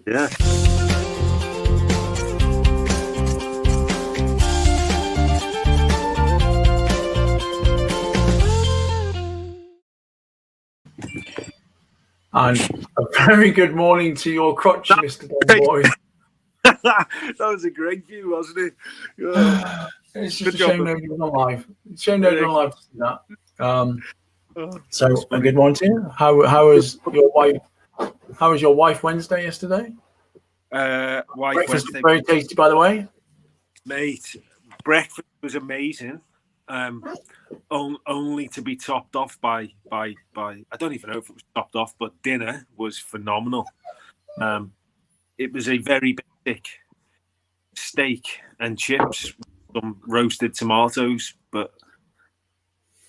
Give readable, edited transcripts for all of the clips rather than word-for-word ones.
Yeah. And a very good morning to your crotch, Mr. Don Boy. That was a great view, wasn't it? Yeah. It's just a shame nobody was on live. It's a shame nobody was on live to see that. So, a good morning to you. How was your wife? How was your wife Wednesday yesterday? Breakfast was very tasty, by the way. Mate, breakfast was amazing. Only to be topped off by I don't even know if it was topped off, but dinner was phenomenal. It was a very basic steak and chips, some roasted tomatoes, but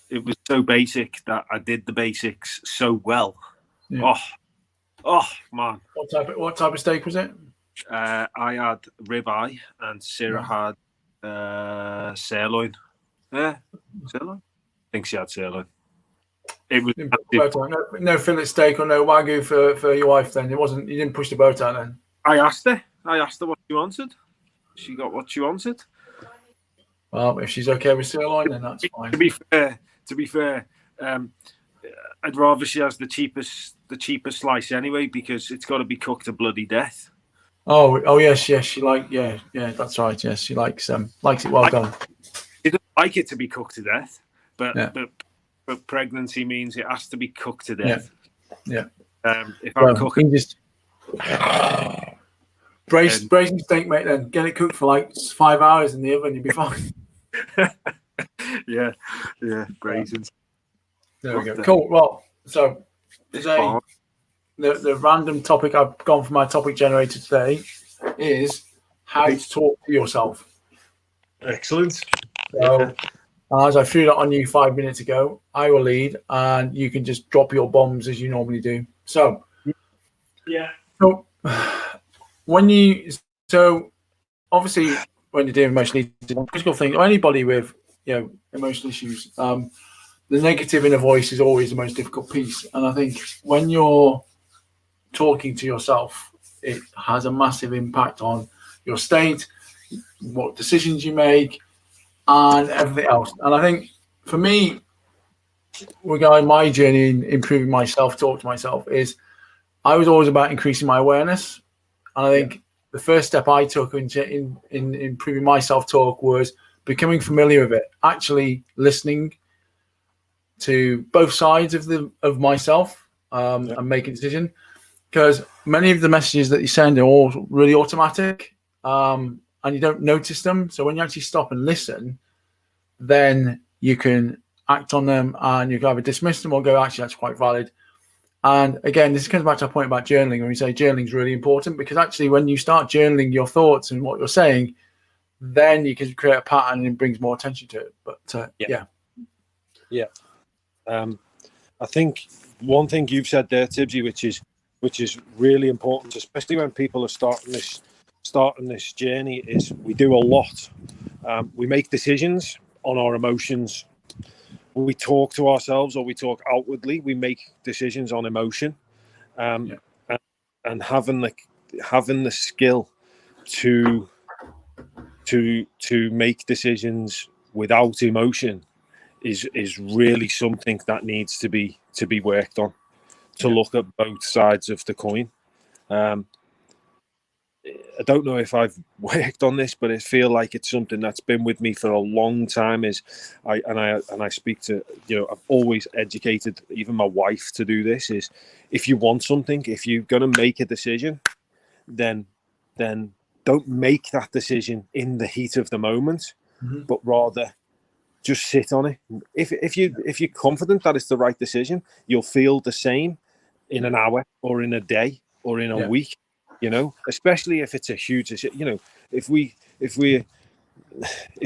it was so basic that I did the basics so well. Yeah. Oh man! What type of steak was it? I had ribeye and Sarah had sirloin. Yeah, sirloin. I think she had sirloin. It was no fillet steak or no wagyu for your wife. Then it wasn't. You didn't push the boat out then. I asked her what she wanted. She got what she wanted. Well, if she's okay with sirloin, then that's fine. To be fair, I'd rather she has the cheapest slice anyway, because it's got to be cooked to bloody death. Oh yes, she yeah, that's right. Yes, she likes it well done. She doesn't like it to be cooked to death, but pregnancy means it has to be cooked to death. Yeah. If I'm cooking, just braising steak, mate. Then get it cooked for like 5 hours in the oven, you'll be fine. yeah, braising. There we go. Cool. Well, so today, the random topic I've gone for my topic generator today is how to talk to yourself. Excellent. So, as I threw that on you 5 minutes ago, I will lead, and you can just drop your bombs as you normally do. So, So, obviously, when you're doing emotional eating, physical thing, or anybody with emotional issues, the negative inner voice is always the most difficult piece. And I think when you're talking to yourself, it has a massive impact on your state, what decisions you make, and everything else. And I think for me, regarding my journey in improving my self-talk to myself, is I was always about increasing my awareness. And I think the first step I took in improving my self-talk was becoming familiar with it, actually listening to both sides of myself and making a decision. Because many of the messages that you send are all really automatic, and you don't notice them. So when you actually stop and listen, then you can act on them, and you can either dismiss them or go, actually, that's quite valid. And again, this comes back to our point about journaling, when we say journaling is really important, because actually when you start journaling your thoughts and what you're saying, then you can create a pattern and it brings more attention to it. But I think one thing you've said there, Tibsy, which is really important, especially when people are starting this journey, is we do a lot. We make decisions on our emotions. We talk to ourselves, or we talk outwardly. We make decisions on emotion, and having the skill to make decisions without emotion is really something that needs to be worked on. To look at both sides of the coin. I don't know if I've worked on this, but I feel like it's something that's been with me for a long time. I speak to, I've always educated even my wife to do this, is if you want something, if you're going to make a decision, then don't make that decision in the heat of the moment, but rather just sit on it. If you're confident that it's the right decision, you'll feel the same in an hour or in a day or in a week. Especially if it's a huge, if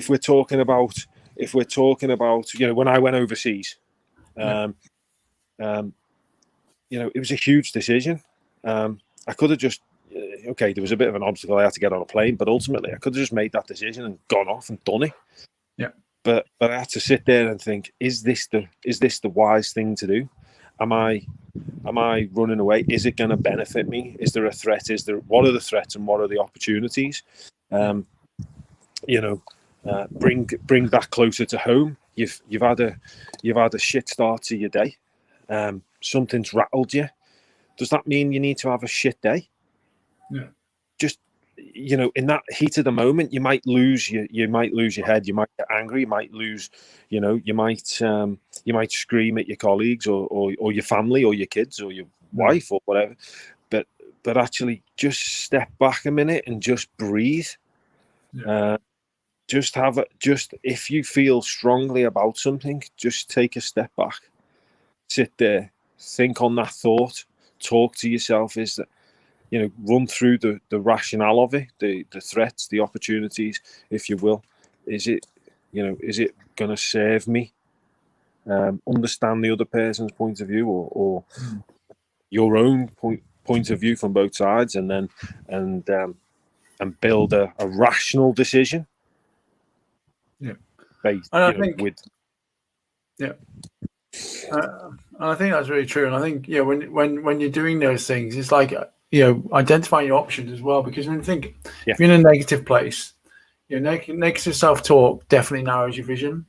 we're talking about, when I went overseas, it was a huge decision. I could have just, there was a bit of an obstacle. I had to get on a plane, but ultimately I could have just made that decision and gone off and done it. Yeah. But I had to sit there and think, is this the wise thing to do? am I running away? Is it going to benefit me? Is there a threat? What are the threats and what are the opportunities? Bring that closer to home. You've had a shit start to your day. Something's rattled you. Does that mean you need to have a shit day? Yeah. Just, in that heat of the moment, you might lose your head. You might get angry. You might lose, you might scream at your colleagues or your family or your kids or your wife or whatever. But actually, just step back a minute and just breathe. Yeah. Just if you feel strongly about something, just take a step back, sit there, think on that thought, talk to yourself. Is that, run through the rationale of it, the threats, the opportunities, if you will. Is it going to serve me? Understand the other person's point of view or your own point of view from both sides, and build a rational decision. Yeah, based, and I think with. Yeah. And I think that's really true. And I think, when you're doing those things, it's like, identifying your options as well. Because when you think, if you're in a negative place, negative self-talk definitely narrows your vision.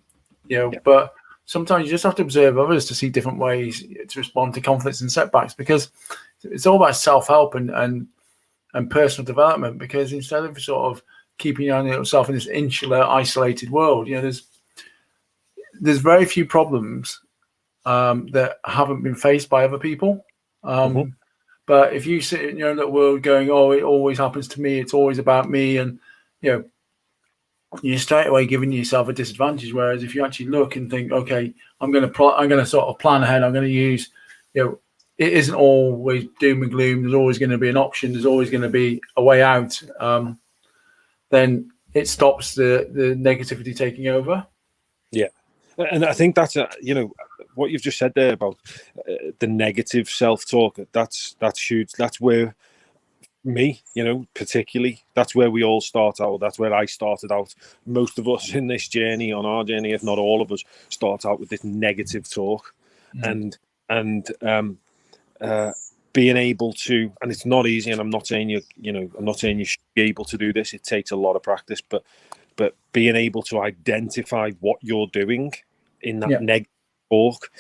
But sometimes you just have to observe others to see different ways to respond to conflicts and setbacks, because it's all about self-help and personal development. Because instead of sort of keeping on yourself in this insular, isolated world, there's very few problems that haven't been faced by other people. But if you sit in your own little world going, "Oh, it always happens to me. It's always about me," and you're straight away giving yourself a disadvantage. Whereas if you actually look and think, "Okay, I'm going to sort of plan ahead. I'm going to use, it isn't always doom and gloom. There's always going to be an option. There's always going to be a way out." Then it stops the negativity taking over. Yeah. And I think that's what you've just said there about the negative self-talk. That's huge. That's where me, particularly, that's where we all start out. That's where I started out. Most of us in this journey, on our journey, if not all of us, start out with this negative talk, and being able to, and it's not easy. And I'm not saying you should be able to do this. It takes a lot of practice, but being able to identify what you're doing in that negative talk,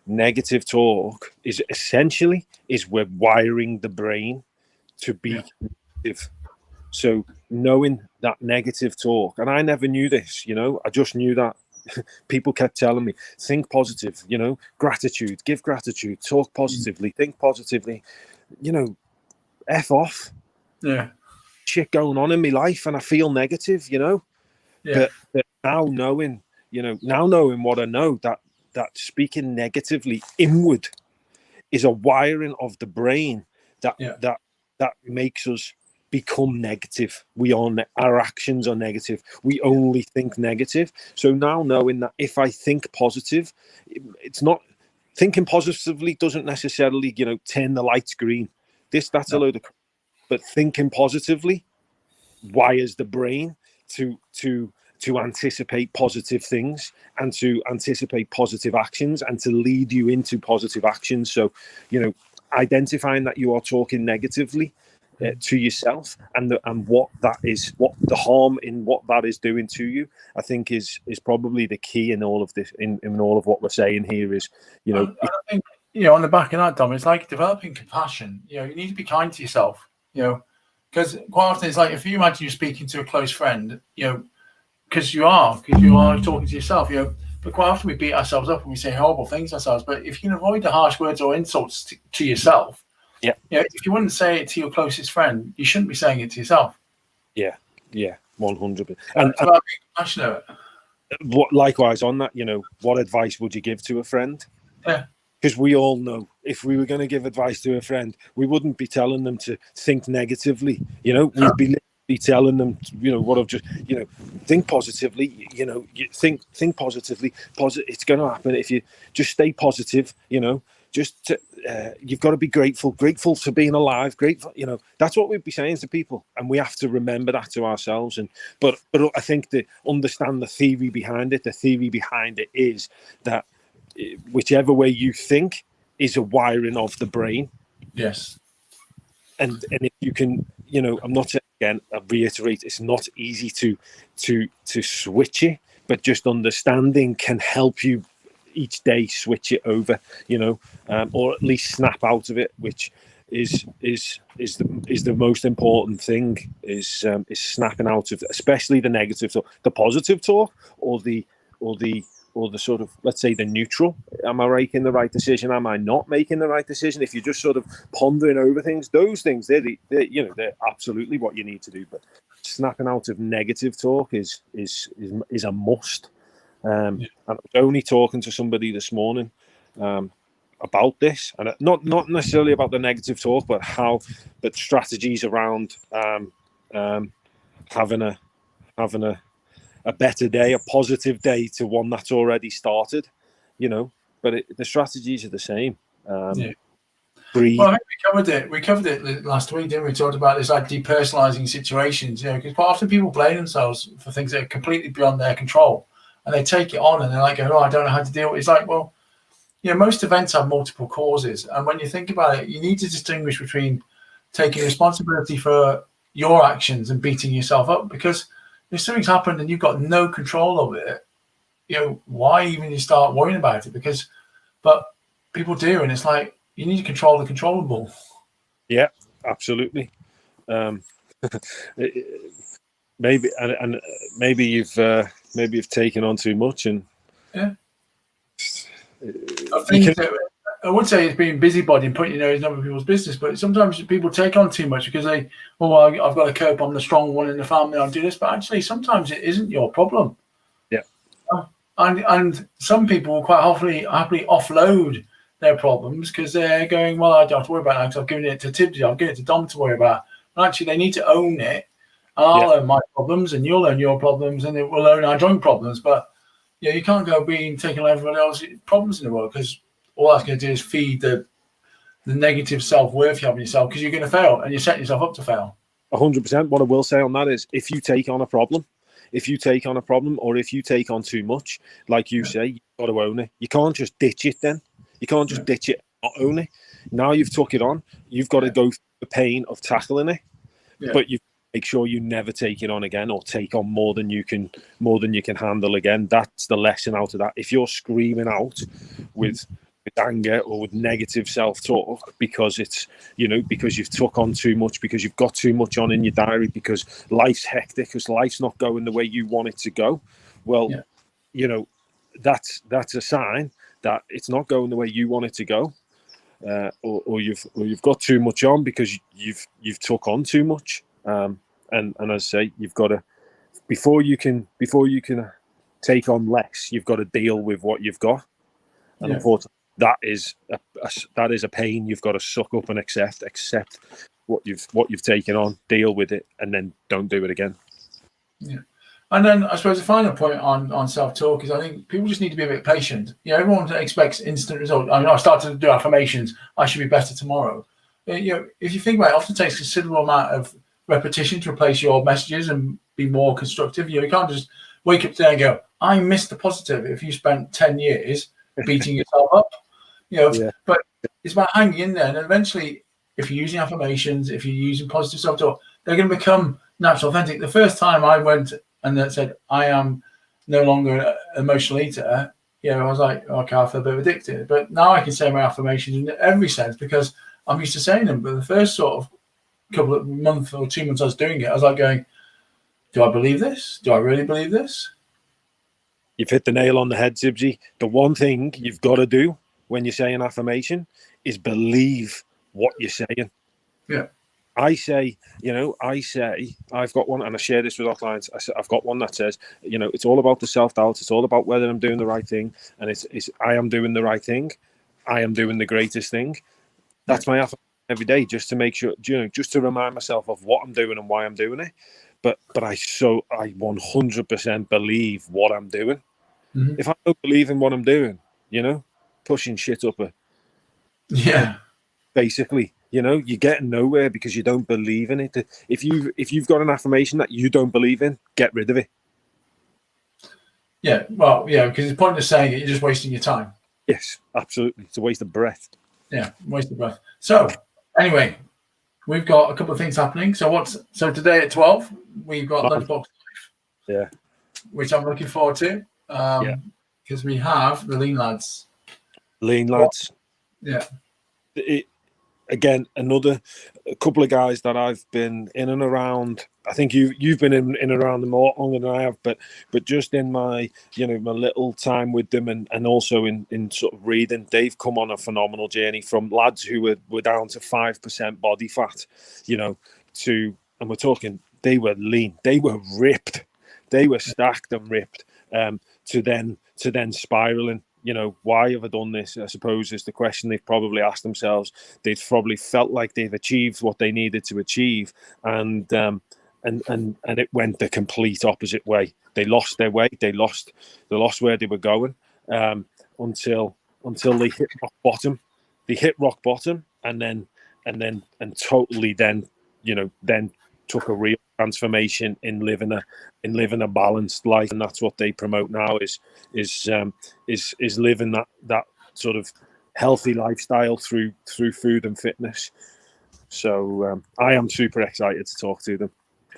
negative talk is essentially we're wiring the brain to be negative. So knowing that negative talk, and I never knew this, I just knew that people kept telling me, think positive, gratitude, give gratitude, talk positively, think positively, F off. Yeah. Shit going on in my life and I feel negative, but now knowing what I know, that speaking negatively inward is a wiring of the brain that makes us become negative. Our actions are negative. We only think negative. So now knowing that if I think positive, it's not thinking positively doesn't necessarily, turn the lights green. That's a load of, but thinking positively wires the brain to anticipate positive things and to anticipate positive actions and to lead you into positive actions. So, identifying that you are talking negatively to yourself and what the harm in what that is doing to you, I think is probably the key in all of this, in all of what we're saying here is, I think, on the back of that, Dom, it's like developing compassion. You need to be kind to yourself, because quite often it's like, if you imagine you're speaking to a close friend, because you are talking to yourself, but quite often we beat ourselves up and we say horrible things to ourselves. But if you can avoid the harsh words or insults to yourself, if you wouldn't say it to your closest friend, you shouldn't be saying it to yourself. 100%. And it's about being passionate. Likewise on that, what advice would you give to a friend? Because we all know if we were going to give advice to a friend, we wouldn't be telling them to think negatively. We'd be literally telling them, what I've just, think positively. You think positively. It's going to happen if you just stay positive. You've got to be grateful for being alive. Grateful, that's what we'd be saying to people, and we have to remember that to ourselves. But I think to understand the theory behind it. The theory behind it is that whichever way you think is a wiring of the brain. Yes. And if you can, I'm not saying, again, I reiterate, it's not easy to switch it, but just understanding can help you each day switch it over, or at least snap out of it, which is the most important thing, is snapping out of, especially the negative talk. The positive talk, or the sort of, let's say, the neutral. Am I making the right decision? Am I not making the right decision? If you're just sort of pondering over things, those things, they're absolutely what you need to do. But snapping out of negative talk is a must. And I was only talking to somebody this morning about this, and not necessarily about the negative talk, but strategies around having a better day, a positive day, to one that's already started, But the strategies are the same. Breathe. Well, I think we covered it last week, didn't we? We talked about this, like, depersonalizing situations, because quite often people blame themselves for things that are completely beyond their control, and they take it on and they're like, oh, I don't know how to deal with it. It's like, well, most events have multiple causes, and when you think about it, you need to distinguish between taking responsibility for your actions and beating yourself up, because if something's happened and you've got no control of it, why even you start worrying about it? But people do, and it's like, you need to control the controllable. Yeah, absolutely. Maybe and maybe you've taken on too much, and yeah. I would say it's being busybody and putting your nose in other people's business, but sometimes people take on too much because I've got to cope. I'm the strong one in the family. I'll do this, but actually, sometimes it isn't your problem. Yeah. And some people will quite happily offload their problems because they're going, well, I don't have to worry about that because I've given it to Tibbsy, I've given it to Dom to worry about. But actually, they need to own it. And I'll own my problems, and you'll own your problems, and we'll own our joint problems. But you can't go taking on everyone else's problems in the world, because all that's going to do is feed the negative self-worth you have in yourself, because you're going to fail, and you're setting yourself up to fail. 100%. What I will say on that is, if you take on a problem, or if you take on too much, like you say, you've got to own it. You can't just ditch it then. You can't just ditch it, not own it. Now you've took it on, you've got to go through the pain of tackling it, but you make sure you never take it on again, or take on more than you can handle again. That's the lesson out of that. If you're screaming out with anger or with negative self-talk because it's because you've took on too much, because you've got too much on in your diary, because life's hectic, because life's not going the way you want it to go, well, that's a sign that it's not going the way you want it to go, or you've got too much on because you've took on too much. And as I say, you've got to, before you can take on less, you've got to deal with what you've got. And unfortunately, that is a pain you've got to suck up and accept what you've taken on, deal with it, and then don't do it again. Yeah. And then I suppose the final point on self-talk is, I think people just need to be a bit patient. Everyone expects instant results. I mean, I started to do affirmations, I should be better tomorrow. If you think about it, it often takes a considerable amount of repetition to replace your messages and be more constructive. You can't just wake up today and go, I missed the positive, if you spent 10 years beating yourself up. But it's about hanging in there, and eventually, if you're using affirmations, if you're using positive self-talk, they're going to become natural, authentic. The first time I went and that said, I am no longer an emotional eater, I was like, okay, I feel a bit addicted. But now I can say my affirmations in every sense because I'm used to saying them. But the first sort of couple of months or 2 months I was doing it, I was like going, do I believe this? Do I really believe this? You've hit the nail on the head, Tibbsy. The one thing you've got to do when you say an affirmation is believe what you're saying. Yeah. I say, I've got one, and I share this with our clients. I've got one that says, it's all about the self-doubt. It's all about whether I'm doing the right thing. And it's I am doing the right thing. I am doing the greatest thing. That's my affirmation every day, just to make sure, just to remind myself of what I'm doing and why I'm doing it. But I 100% believe what I'm doing. Mm-hmm. If I don't believe in what I'm doing, pushing shit up basically, you're getting nowhere because you don't believe in it. If you've got an affirmation that you don't believe in, get rid of it. Yeah, well, because it's pointless saying it, you're just wasting your time. Yes, absolutely. It's a waste of breath. Yeah, waste of breath. So anyway, we've got a couple of things happening. So today at 12, we've got Lunchbox, Yeah. which I'm looking forward to. Because we have the Lean Lads. Lean Lads. Yeah. Again, a couple of guys that I've been in and around. I think you've been in and around them more longer than I have, but just in my my little time with them and also in sort of reading, they've come on a phenomenal journey from lads who were down to 5% body fat, to, and we're talking, they were lean, they were ripped, they were stacked and ripped, to then spiraling. Why have I done this? I suppose is the question they've probably asked themselves. They've probably felt like they've achieved what they needed to achieve, and it went the complete opposite way. They lost their way. They lost where they were going, until they hit rock bottom. They hit rock bottom, and totally then took a real transformation in living a balanced life, and that's what they promote now is living that sort of healthy lifestyle through food and fitness. So I am super excited to talk to them.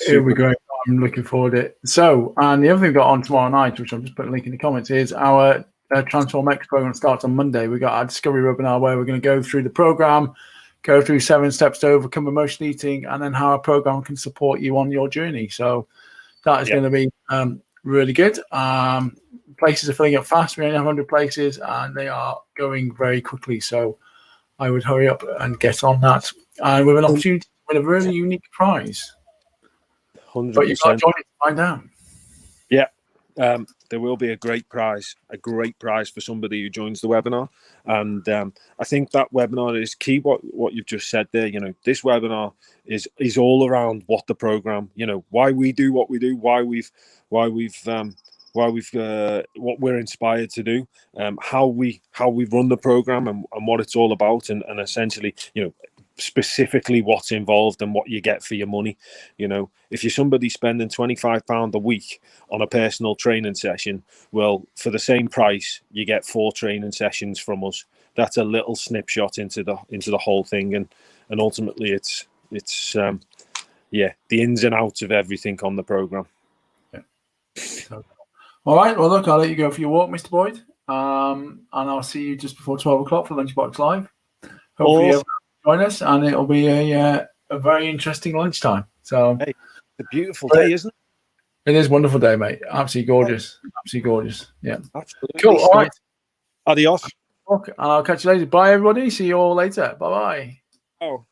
Here we go. I'm looking forward to it. So, and the other thing we got on tomorrow night, which I'm just putting a link in the comments, is our Transform X program starts on Monday. We got our Discovery webinar where we're going to go through the program, go through 7 steps to overcome emotional eating, and then how our program can support you on your journey. So that is going to be really good. Places are filling up fast. We only have 100 places, and they are going very quickly. So I would hurry up and get on that. And with an opportunity to win a really unique prize. 100%. But you've got to join it to find out. Yeah. There will be a great prize for somebody who joins the webinar. And I think that webinar is key. What you've just said there, this webinar is all around what the program, why we do what we do, why we've what we're inspired to do, how we run the program and what it's all about, and essentially, specifically what's involved and what you get for your money. If you're somebody spending £25 a week on a personal training session, well, for the same price you get 4 training sessions from us. That's a little snapshot into the whole thing, and ultimately it's the ins and outs of everything on the program. All right, well, look, I'll let you go for your walk, Mr. Boyd, and I'll see you just before 12 o'clock for Lunchbox Live. Hopefully you'll join us, and it'll be a very interesting lunchtime. So, hey, it's a beautiful day, isn't it? It is a wonderful day, mate. Absolutely gorgeous. Absolutely gorgeous. Yeah. Absolutely. Cool. All right. Adios. Okay. I'll catch you later. Bye, everybody. See you all later. Bye-bye. Oh.